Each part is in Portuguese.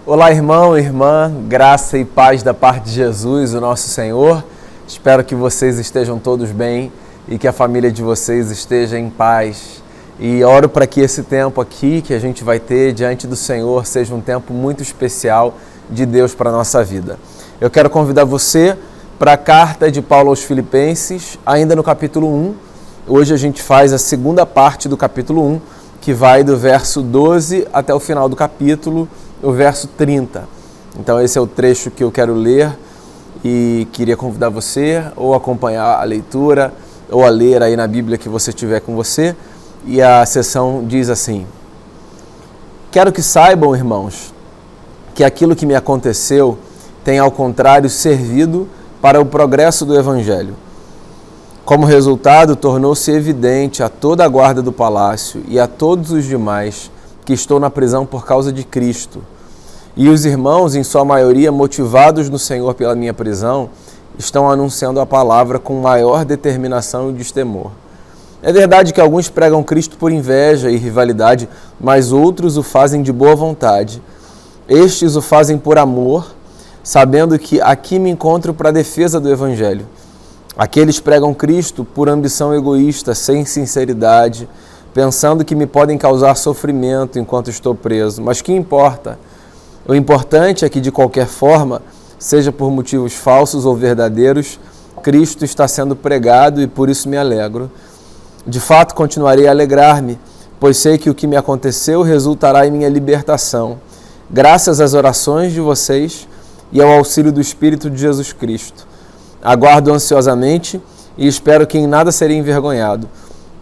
Olá, irmão, irmã, graça e paz da parte de Jesus, o nosso Senhor. Espero que vocês estejam todos bem e que a família de vocês esteja em paz. E oro para que esse tempo aqui que a gente vai ter diante do Senhor seja um tempo muito especial de Deus para a nossa vida. Eu quero convidar você para a carta de Paulo aos Filipenses, ainda no capítulo 1. Hoje a gente faz a segunda parte do capítulo 1, que vai do verso 12 até o final do capítulo, o verso 30. Então esse é o trecho que eu quero ler e queria convidar você ou acompanhar a leitura ou a ler aí na Bíblia que você tiver com você. E a sessão diz assim: Quero que saibam, irmãos, que aquilo que me aconteceu tem ao contrário servido para o progresso do Evangelho. Como resultado, tornou-se evidente a toda a guarda do palácio e a todos os demais que estou na prisão por causa de Cristo. E os irmãos, em sua maioria, motivados no Senhor pela minha prisão, estão anunciando a palavra com maior determinação e destemor. É verdade que alguns pregam Cristo por inveja e rivalidade, mas outros o fazem de boa vontade. Estes o fazem por amor, sabendo que aqui me encontro para a defesa do Evangelho. Aqueles pregam Cristo por ambição egoísta, sem sinceridade, pensando que me podem causar sofrimento enquanto estou preso. Mas que importa? O importante é que, de qualquer forma, seja por motivos falsos ou verdadeiros, Cristo está sendo pregado e por isso me alegro. De fato, continuarei a alegrar-me, pois sei que o que me aconteceu resultará em minha libertação, graças às orações de vocês e ao auxílio do Espírito de Jesus Cristo. Aguardo ansiosamente e espero que em nada serei envergonhado.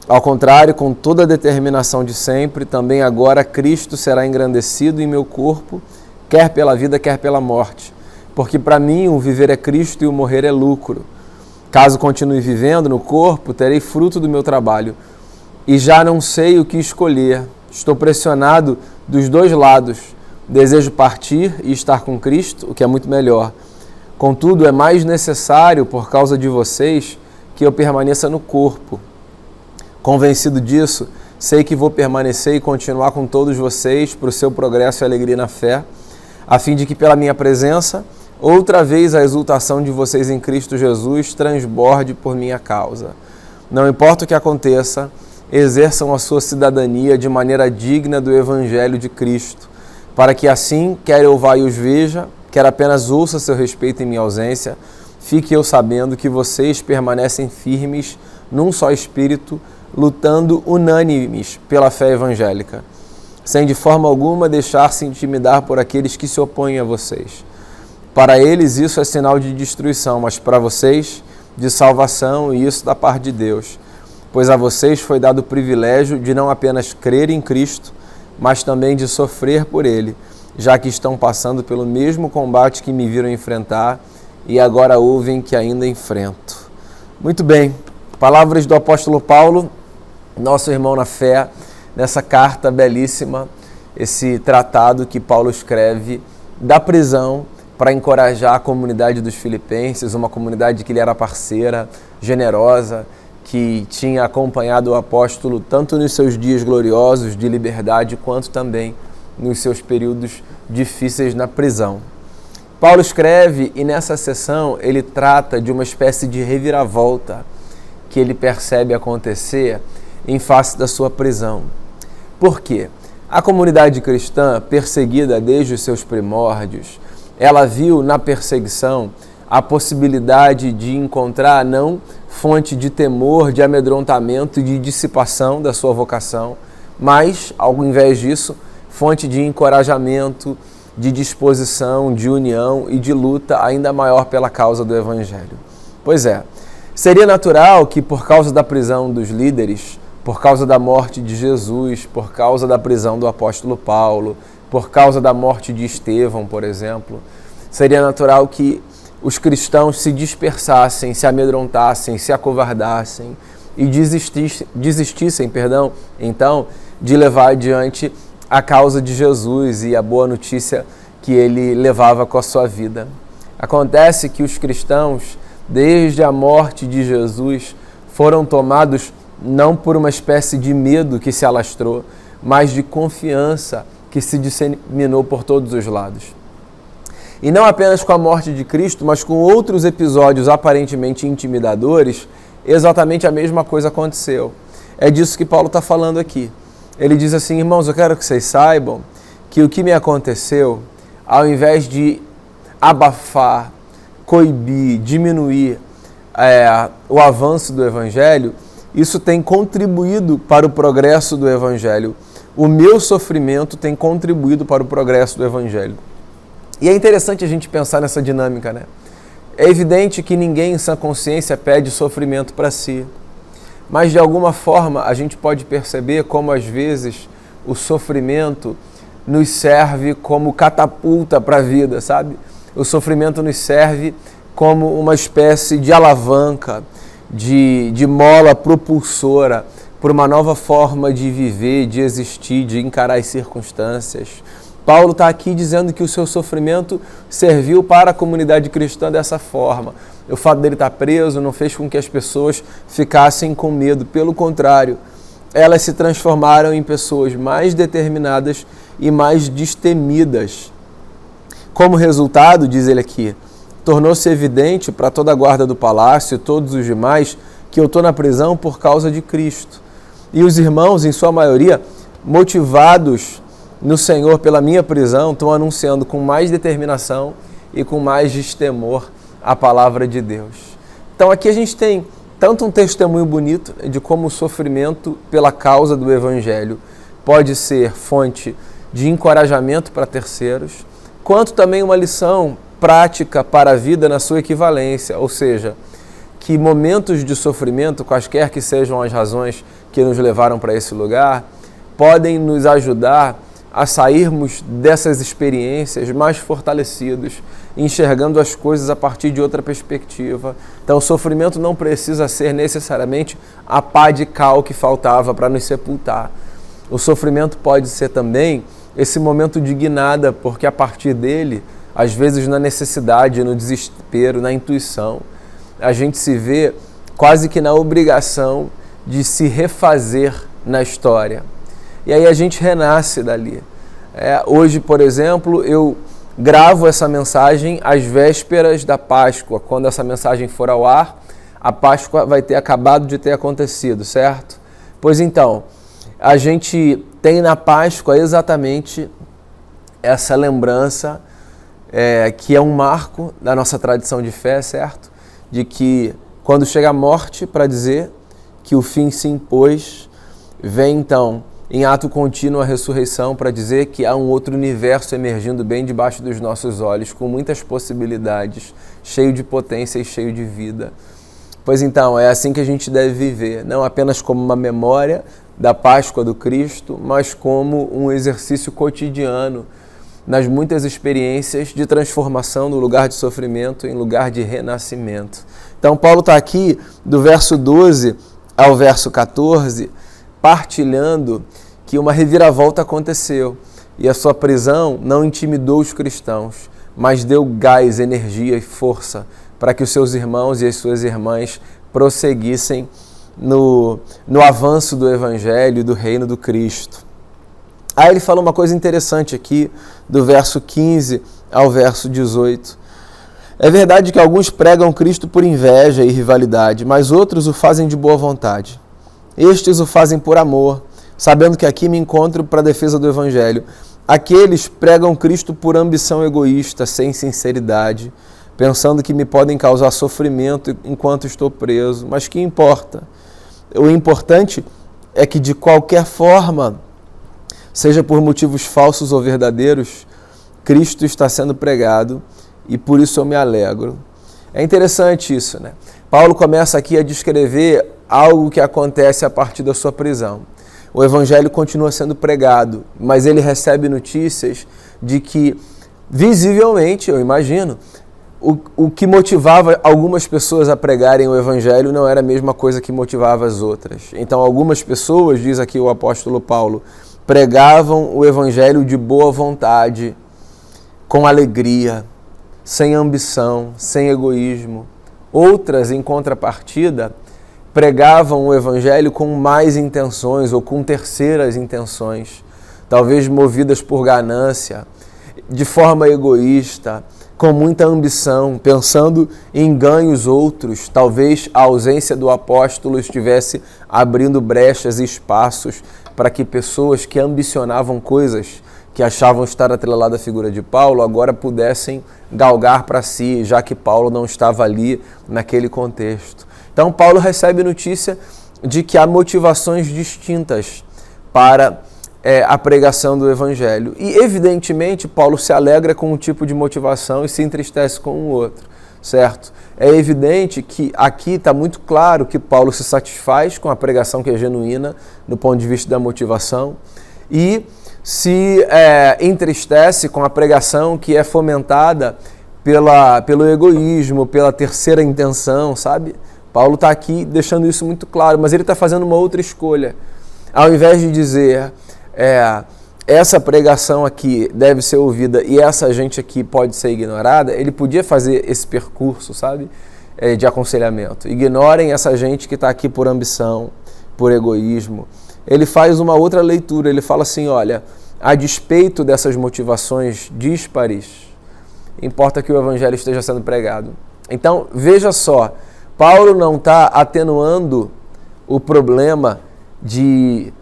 Ao contrário, com toda a determinação de sempre, também agora Cristo será engrandecido em meu corpo, quer pela vida, quer pela morte. Porque para mim o viver é Cristo e o morrer é lucro. Caso continue vivendo no corpo, terei fruto do meu trabalho. E já não sei o que escolher. Estou pressionado dos dois lados. Desejo partir e estar com Cristo, o que é muito melhor. Contudo, é mais necessário, por causa de vocês, que eu permaneça no corpo. Convencido disso, sei que vou permanecer e continuar com todos vocês para o seu progresso e alegria na fé, a fim de que pela minha presença, outra vez a exultação de vocês em Cristo Jesus transborde por minha causa. Não importa o que aconteça, exerçam a sua cidadania de maneira digna do Evangelho de Cristo, para que assim, quer eu vá e os veja, quer apenas ouça seu respeito em minha ausência, fique eu sabendo que vocês permanecem firmes num só espírito, lutando unânimes pela fé evangélica, sem de forma alguma deixar-se intimidar por aqueles que se opõem a vocês. Para eles isso é sinal de destruição, mas para vocês de salvação, e isso da parte de Deus, pois a vocês foi dado o privilégio de não apenas crer em Cristo, mas também de sofrer por Ele, já que estão passando pelo mesmo combate que me viram enfrentar e agora ouvem que ainda enfrento. Muito bem, palavras do apóstolo Paulo, nosso irmão na fé, nessa carta belíssima, esse tratado que Paulo escreve da prisão para encorajar a comunidade dos filipenses, uma comunidade que lhe era parceira, generosa, que tinha acompanhado o apóstolo tanto nos seus dias gloriosos de liberdade, quanto também nos seus períodos difíceis na prisão. Paulo escreve e nessa sessão ele trata de uma espécie de reviravolta que ele percebe acontecer em face da sua prisão. Por quê? A comunidade cristã, perseguida desde os seus primórdios, ela viu na perseguição a possibilidade de encontrar não fonte de temor, de amedrontamento e de dissipação da sua vocação, mas, ao invés disso, fonte de encorajamento, de disposição, de união e de luta ainda maior pela causa do Evangelho. Pois é, seria natural que por causa da prisão dos líderes, por causa da morte de Jesus, por causa da prisão do apóstolo Paulo, por causa da morte de Estevão, por exemplo, seria natural que os cristãos se dispersassem, se amedrontassem, se acovardassem e desistissem, então, de levar adiante a causa de Jesus e a boa notícia que ele levava com a sua vida. Acontece que os cristãos, desde a morte de Jesus, foram tomados não por uma espécie de medo que se alastrou, mas de confiança que se disseminou por todos os lados. E não apenas com a morte de Cristo, mas com outros episódios aparentemente intimidadores, exatamente a mesma coisa aconteceu. É disso que Paulo está falando aqui. Ele diz assim: irmãos, eu quero que vocês saibam que o que me aconteceu, ao invés de abafar, coibir, diminuir o avanço do Evangelho, isso tem contribuído para o progresso do Evangelho. O meu sofrimento tem contribuído para o progresso do Evangelho. E é interessante a gente pensar nessa dinâmica, né? É evidente que ninguém em sã consciência pede sofrimento para si. Mas de alguma forma a gente pode perceber como às vezes o sofrimento nos serve como catapulta para a vida, sabe? O sofrimento nos serve como uma espécie de alavanca, de mola propulsora para uma nova forma de viver, de existir, de encarar as circunstâncias. Paulo está aqui dizendo que o seu sofrimento serviu para a comunidade cristã dessa forma. O fato dele estar preso não fez com que as pessoas ficassem com medo. Pelo contrário, elas se transformaram em pessoas mais determinadas e mais destemidas. Como resultado, diz ele aqui, tornou-se evidente para toda a guarda do palácio e todos os demais que eu estou na prisão por causa de Cristo. E os irmãos, em sua maioria, motivados no Senhor pela minha prisão, estão anunciando com mais determinação e com mais destemor a palavra de Deus. Então aqui a gente tem tanto um testemunho bonito de como o sofrimento pela causa do Evangelho pode ser fonte de encorajamento para terceiros, quanto também uma lição prática para a vida na sua equivalência, ou seja, que momentos de sofrimento, quaisquer que sejam as razões que nos levaram para esse lugar, podem nos ajudar a sairmos dessas experiências mais fortalecidos, enxergando as coisas a partir de outra perspectiva. Então o sofrimento não precisa ser necessariamente a pá de cal que faltava para nos sepultar. O sofrimento pode ser também esse momento de guinada, porque a partir dele, às vezes na necessidade, no desespero, na intuição, a gente se vê quase que na obrigação de se refazer na história. E aí a gente renasce dali. Hoje, por exemplo, eu gravo essa mensagem às vésperas da Páscoa. Quando essa mensagem for ao ar, a Páscoa vai ter acabado de ter acontecido, certo? Pois então, a gente tem na Páscoa exatamente essa lembrança, que é um marco da nossa tradição de fé, certo? De que quando chega a morte para dizer que o fim se impôs, vem então em ato contínuo a ressurreição para dizer que há um outro universo emergindo bem debaixo dos nossos olhos, com muitas possibilidades, cheio de potência e cheio de vida. Pois então, é assim que a gente deve viver, não apenas como uma memória da Páscoa do Cristo, mas como um exercício cotidiano nas muitas experiências de transformação do lugar de sofrimento em lugar de renascimento. Então, Paulo está aqui, do verso 12 ao verso 14, partilhando que uma reviravolta aconteceu e a sua prisão não intimidou os cristãos, mas deu gás, energia e força para que os seus irmãos e as suas irmãs prosseguissem no avanço do Evangelho e do reino do Cristo. Aí ele fala uma coisa interessante aqui, do verso 15 ao verso 18. É verdade que alguns pregam Cristo por inveja e rivalidade, mas outros o fazem de boa vontade. Estes o fazem por amor, sabendo que aqui me encontro para a defesa do Evangelho. Aqueles pregam Cristo por ambição egoísta, sem sinceridade, pensando que me podem causar sofrimento enquanto estou preso. Mas que importa? O importante é que, de qualquer forma, seja por motivos falsos ou verdadeiros, Cristo está sendo pregado e por isso eu me alegro. É interessante isso, né? Paulo começa aqui a descrever algo que acontece a partir da sua prisão. O Evangelho continua sendo pregado, mas ele recebe notícias de que, visivelmente, eu imagino, o que motivava algumas pessoas a pregarem o Evangelho não era a mesma coisa que motivava as outras. Então, algumas pessoas, diz aqui o apóstolo Paulo, pregavam o Evangelho de boa vontade, com alegria, sem ambição, sem egoísmo. Outras, em contrapartida, pregavam o Evangelho com mais intenções ou com terceiras intenções, talvez movidas por ganância, de forma egoísta, com muita ambição, pensando em ganhos outros. Talvez a ausência do apóstolo estivesse abrindo brechas e espaços para que pessoas que ambicionavam coisas que achavam estar atreladas à figura de Paulo, agora pudessem galgar para si, já que Paulo não estava ali naquele contexto. Então Paulo recebe notícia de que há motivações distintas para a pregação do Evangelho. E, evidentemente, Paulo se alegra com um tipo de motivação e se entristece com o outro, certo? É evidente que aqui está muito claro que Paulo se satisfaz com a pregação que é genuína, do ponto de vista da motivação, e se entristece com a pregação que é fomentada pelo egoísmo, pela terceira intenção, sabe? Paulo está aqui deixando isso muito claro, mas ele está fazendo uma outra escolha. Ao invés de dizer, essa pregação aqui deve ser ouvida e essa gente aqui pode ser ignorada, ele podia fazer esse percurso, sabe? De aconselhamento. Ignorem essa gente que está aqui por ambição, por egoísmo. Ele faz uma outra leitura, ele fala assim, olha, a despeito dessas motivações díspares, importa que o Evangelho esteja sendo pregado. Então, veja só, Paulo não está atenuando o problema de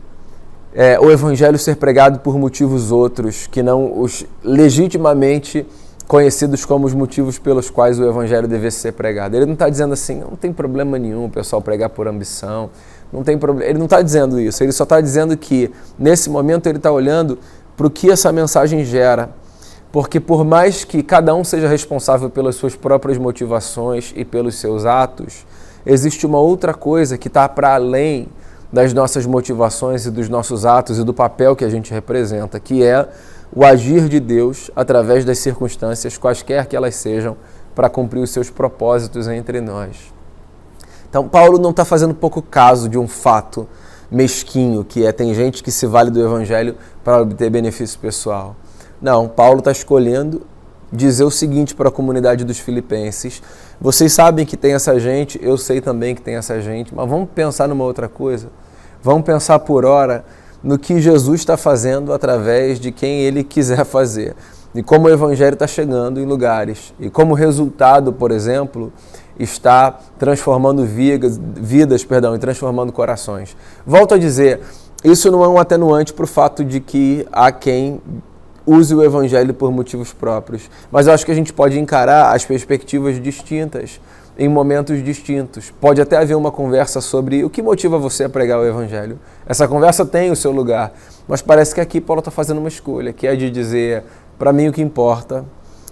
o Evangelho ser pregado por motivos outros, que não os legitimamente conhecidos como os motivos pelos quais o Evangelho deve ser pregado. Ele não está dizendo assim, não tem problema nenhum o pessoal pregar por ambição, não tem problema. Ele não está dizendo isso, ele só está dizendo que, nesse momento, ele está olhando para o que essa mensagem gera. Porque por mais que cada um seja responsável pelas suas próprias motivações e pelos seus atos, existe uma outra coisa que está para além das nossas motivações e dos nossos atos e do papel que a gente representa, que é o agir de Deus através das circunstâncias, quaisquer que elas sejam, para cumprir os seus propósitos entre nós. Então, Paulo não está fazendo pouco caso de um fato mesquinho, que tem gente que se vale do Evangelho para obter benefício pessoal. Não, Paulo está escolhendo dizer o seguinte para a comunidade dos filipenses: vocês sabem que tem essa gente, eu sei também que tem essa gente, mas vamos pensar numa outra coisa. Vamos pensar por hora no que Jesus está fazendo através de quem Ele quiser fazer. E como o Evangelho está chegando em lugares. E como resultado, por exemplo, está transformando vidas e transformando corações. Volto a dizer, isso não é um atenuante para o fato de que há quem use o Evangelho por motivos próprios. Mas eu acho que a gente pode encarar as perspectivas distintas em momentos distintos. Pode até haver uma conversa sobre o que motiva você a pregar o Evangelho. Essa conversa tem o seu lugar, mas parece que aqui Paulo está fazendo uma escolha, que é de dizer, para mim o que importa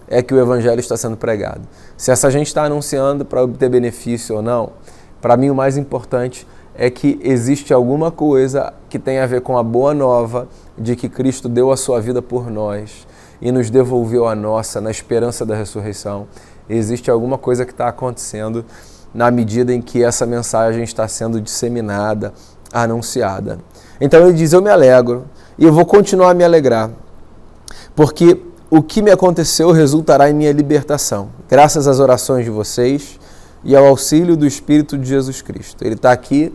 é que o Evangelho está sendo pregado. Se essa gente está anunciando para obter benefício ou não, para mim o mais importante é que existe alguma coisa que tem a ver com a boa nova de que Cristo deu a sua vida por nós e nos devolveu a nossa na esperança da ressurreição. Existe alguma coisa que está acontecendo na medida em que essa mensagem está sendo disseminada, anunciada. Então ele diz, eu me alegro e eu vou continuar a me alegrar, porque o que me aconteceu resultará em minha libertação, graças às orações de vocês e ao auxílio do Espírito de Jesus Cristo. Ele está aqui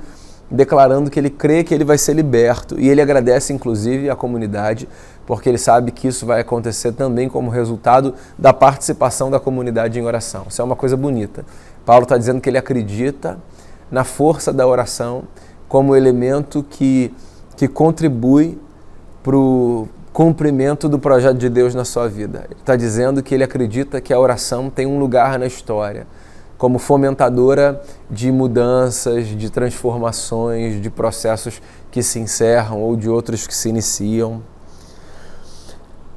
declarando que ele crê que ele vai ser liberto e ele agradece inclusive à comunidade, porque ele sabe que isso vai acontecer também como resultado da participação da comunidade em oração. Isso é uma coisa bonita. Paulo está dizendo que ele acredita na força da oração como elemento que contribui para o cumprimento do projeto de Deus na sua vida. Ele está dizendo que ele acredita que a oração tem um lugar na história, como fomentadora de mudanças, de transformações, de processos que se encerram ou de outros que se iniciam.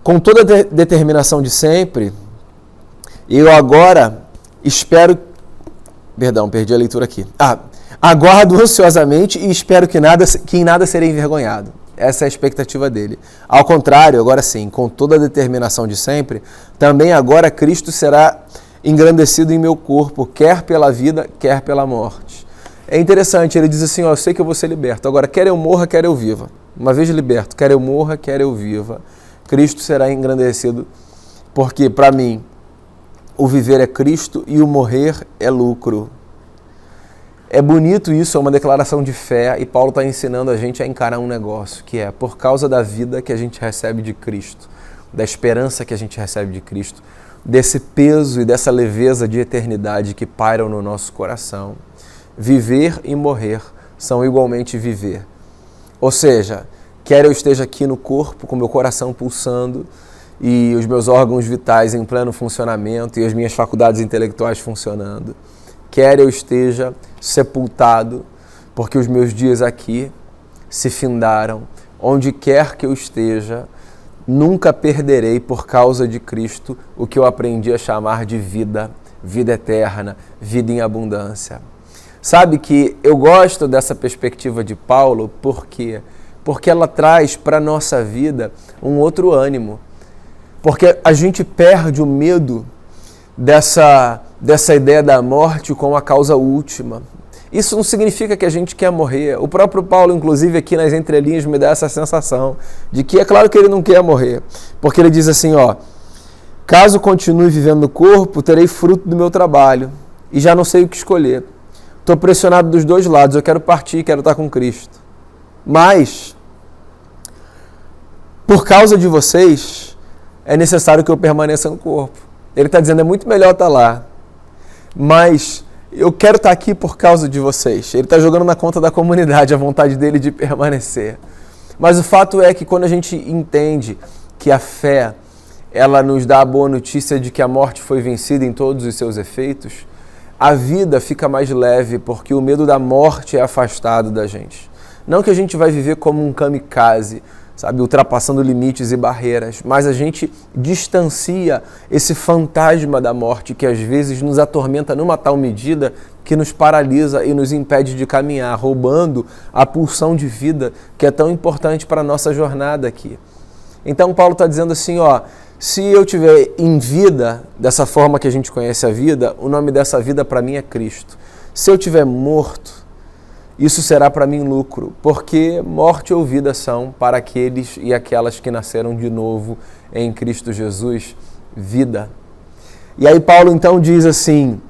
Com toda a determinação de sempre, eu agora espero... Perdão, perdi a leitura aqui. Aguardo ansiosamente e espero que em nada serei envergonhado. Essa é a expectativa dele. Ao contrário, agora sim, com toda a determinação de sempre, também agora Cristo será engrandecido em meu corpo, quer pela vida, quer pela morte. É interessante, ele diz assim, eu sei que eu vou ser liberto. Agora, quer eu morra, quer eu viva. Uma vez liberto, quer eu morra, quer eu viva, Cristo será engrandecido, porque para mim o viver é Cristo e o morrer é lucro. É bonito isso, é uma declaração de fé, e Paulo está ensinando a gente a encarar um negócio, que é por causa da vida que a gente recebe de Cristo, da esperança que a gente recebe de Cristo, desse peso e dessa leveza de eternidade que pairam no nosso coração. Viver e morrer são igualmente viver. Ou seja, quer eu esteja aqui no corpo, com meu coração pulsando, e os meus órgãos vitais em pleno funcionamento, e as minhas faculdades intelectuais funcionando, quer eu esteja sepultado, porque os meus dias aqui se findaram, onde quer que eu esteja, nunca perderei por causa de Cristo o que eu aprendi a chamar de vida, vida eterna, vida em abundância. Sabe que eu gosto dessa perspectiva de Paulo porque ela traz para a nossa vida um outro ânimo. Porque a gente perde o medo dessa ideia da morte como a causa última. Isso não significa que a gente quer morrer. O próprio Paulo, inclusive, aqui nas entrelinhas, me dá essa sensação de que é claro que ele não quer morrer. Porque ele diz assim, caso continue vivendo no corpo, terei fruto do meu trabalho e já não sei o que escolher. Estou pressionado dos dois lados, eu quero partir, quero estar com Cristo. Mas, por causa de vocês, é necessário que eu permaneça no corpo. Ele está dizendo, é muito melhor estar lá, mas eu quero estar aqui por causa de vocês. Ele está jogando na conta da comunidade a vontade dele de permanecer. Mas o fato é que quando a gente entende que a fé, ela nos dá a boa notícia de que a morte foi vencida em todos os seus efeitos, a vida fica mais leve porque o medo da morte é afastado da gente. Não que a gente vai viver como um kamikaze, sabe, ultrapassando limites e barreiras, mas a gente distancia esse fantasma da morte que às vezes nos atormenta numa tal medida que nos paralisa e nos impede de caminhar, roubando a pulsão de vida que é tão importante para a nossa jornada aqui. Então Paulo está dizendo assim, se eu tiver em vida, dessa forma que a gente conhece a vida, o nome dessa vida para mim é Cristo. Se eu tiver morto, isso será para mim lucro, porque morte ou vida são para aqueles e aquelas que nasceram de novo em Cristo Jesus, vida. E aí Paulo então diz assim,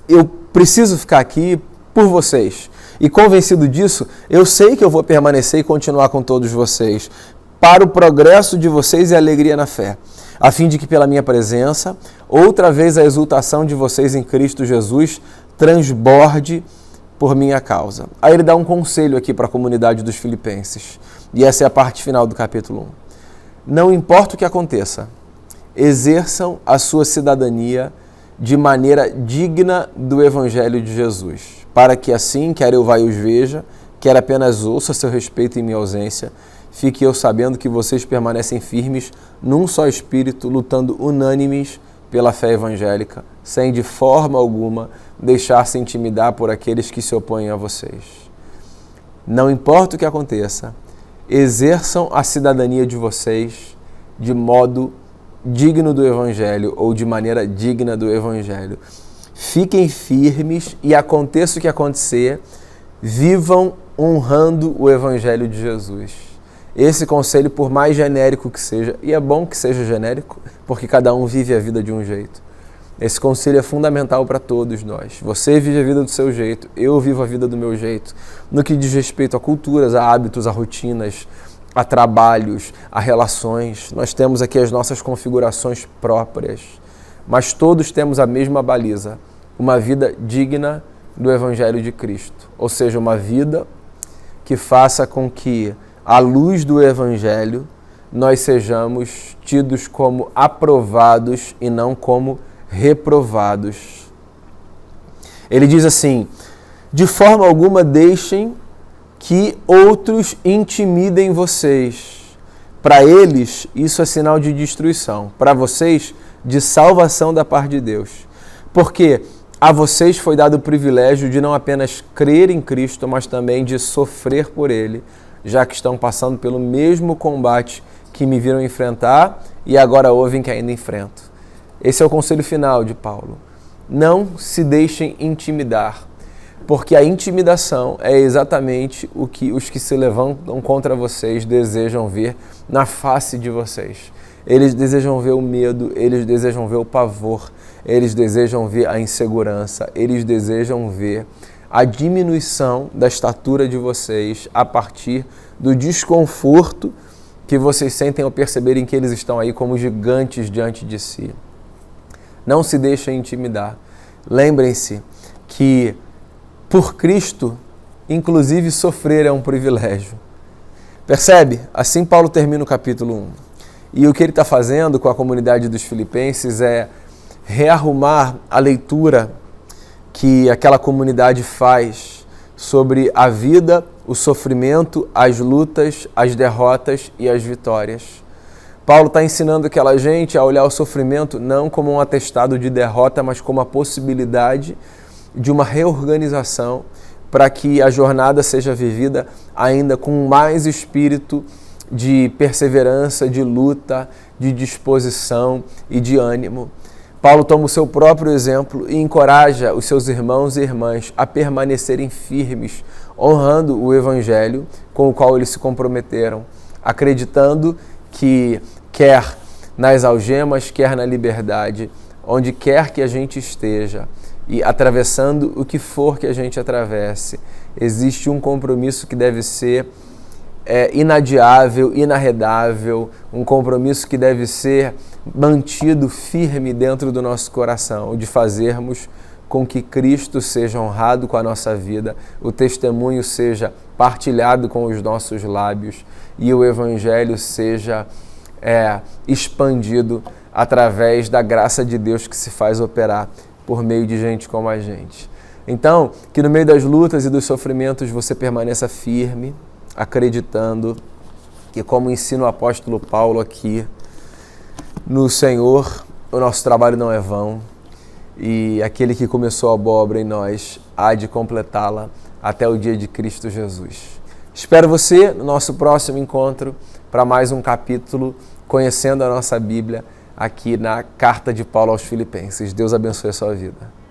eu preciso ficar aqui por vocês. E convencido disso, eu sei que eu vou permanecer e continuar com todos vocês, para o progresso de vocês e a alegria na fé, a fim de que pela minha presença, outra vez a exultação de vocês em Cristo Jesus transborde por minha causa. Aí ele dá um conselho aqui para a comunidade dos filipenses, e essa é a parte final do capítulo 1. Não importa o que aconteça, exerçam a sua cidadania de maneira digna do Evangelho de Jesus, para que assim, quer eu vá e os veja, quer apenas ouça seu respeito em minha ausência, fique eu sabendo que vocês permanecem firmes num só espírito, lutando unânimes pela fé evangélica, sem de forma alguma deixar-se intimidar por aqueles que se opõem a vocês. Não importa o que aconteça, exerçam a cidadania de vocês de modo digno do Evangelho ou de maneira digna do Evangelho. Fiquem firmes e aconteça o que acontecer, vivam honrando o Evangelho de Jesus. Esse conselho, por mais genérico que seja, e é bom que seja genérico, porque cada um vive a vida de um jeito. Esse conselho é fundamental para todos nós. Você vive a vida do seu jeito, eu vivo a vida do meu jeito. No que diz respeito a culturas, a hábitos, a rotinas, a trabalhos, a relações, nós temos aqui as nossas configurações próprias, mas todos temos a mesma baliza, uma vida digna do Evangelho de Cristo, ou seja, uma vida que faça com que, à luz do Evangelho, nós sejamos tidos como aprovados e não como reprovados. Ele diz assim, de forma alguma deixem que outros intimidem vocês. Para eles, isso é sinal de destruição. Para vocês, de salvação da parte de Deus. Porque a vocês foi dado o privilégio de não apenas crer em Cristo, mas também de sofrer por Ele, já que estão passando pelo mesmo combate que me viram enfrentar e agora ouvem que ainda enfrento. Esse é o conselho final de Paulo. Não se deixem intimidar, porque a intimidação é exatamente o que os que se levantam contra vocês desejam ver na face de vocês. Eles desejam ver o medo, eles desejam ver o pavor, eles desejam ver a insegurança, eles desejam ver a diminuição da estatura de vocês a partir do desconforto que vocês sentem ao perceberem que eles estão aí como gigantes diante de si. Não se deixem intimidar. Lembrem-se que, por Cristo, inclusive sofrer é um privilégio. Percebe? Assim Paulo termina o capítulo 1. E o que ele está fazendo com a comunidade dos filipenses é rearrumar a leitura que aquela comunidade faz sobre a vida, o sofrimento, as lutas, as derrotas e as vitórias. Paulo está ensinando aquela gente a olhar o sofrimento não como um atestado de derrota, mas como a possibilidade de uma reorganização para que a jornada seja vivida ainda com mais espírito de perseverança, de luta, de disposição e de ânimo. Paulo toma o seu próprio exemplo e encoraja os seus irmãos e irmãs a permanecerem firmes, honrando o Evangelho com o qual eles se comprometeram, acreditando que quer nas algemas, quer na liberdade, onde quer que a gente esteja e atravessando o que for que a gente atravesse, existe um compromisso que deve ser inadiável, inarredável, um compromisso que deve ser mantido firme dentro do nosso coração, o de fazermos com que Cristo seja honrado com a nossa vida, o testemunho seja partilhado com os nossos lábios e o Evangelho seja expandido através da graça de Deus que se faz operar por meio de gente como a gente. Então, que no meio das lutas e dos sofrimentos você permaneça firme, acreditando que, como ensina o apóstolo Paulo aqui, no Senhor o nosso trabalho não é vão e aquele que começou a boa obra em nós há de completá-la até o dia de Cristo Jesus. Espero você no nosso próximo encontro para mais um capítulo conhecendo a nossa Bíblia aqui na Carta de Paulo aos Filipenses. Deus abençoe a sua vida.